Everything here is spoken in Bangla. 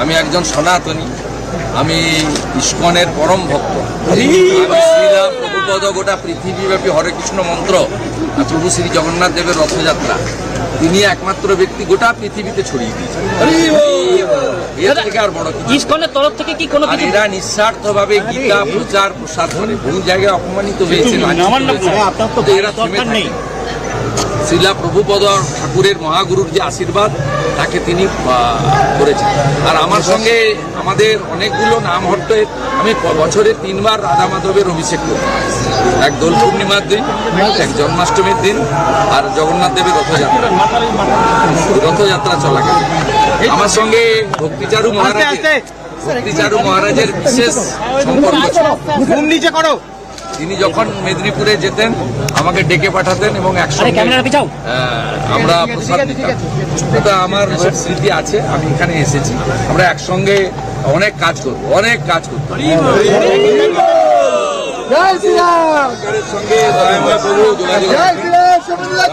আমি একজন সনাতনী, আমি ইস্কনের পরম ভক্ত। আমি শ্রীরাম প্রভুপদ গোটা পৃথিবীব্যাপী হরে কৃষ্ণ মন্ত্র আর প্রভু শ্রী জগন্নাথ দেবের রথযাত্রা তিনি একমাত্র ব্যক্তি গোটা পৃথিবীতে ছড়িয়ে দিয়েছেন। এর থেকে আর বড় কিছু ইসকনের তরফ থেকে কি কোনো কিছু এরা নিঃস্বার্থভাবে গীতা প্রচার প্রসার করে বহু জায়গায় অপমানিত হয়েছে, এরা থেমে থাকে। শ্রীলা প্রভুপদ ঠাকুরের মহাগুরুর যে আশীর্বাদ তাকে তিনি করেছেন। আর আমার সঙ্গে আমাদের অনেকগুলো নাম হট্টে আমি বছরে 3 বার রাধা মাধবের অভিষেক করি, এক দোল পূর্ণিমার দিন, এক জন্মাষ্টমীর দিন, আর জগন্নাথ দেবের রথযাত্রা চলাকালীন। আমার সঙ্গে ভক্তিচারু মহারাজের বিশেষ সম্পর্ক ছিল। তিনি যখন মেদিনীপুরে যেতেন আমাকে ডেকে পাঠাতেন এবং একসঙ্গে আমরা প্রসাদ দিতাম। এটা আমার স্মৃতি আছে, আমি এখানে এসেছি, আমরা একসঙ্গে অনেক কাজ করব, অনেক কাজ করব। সঙ্গে যোগাযোগ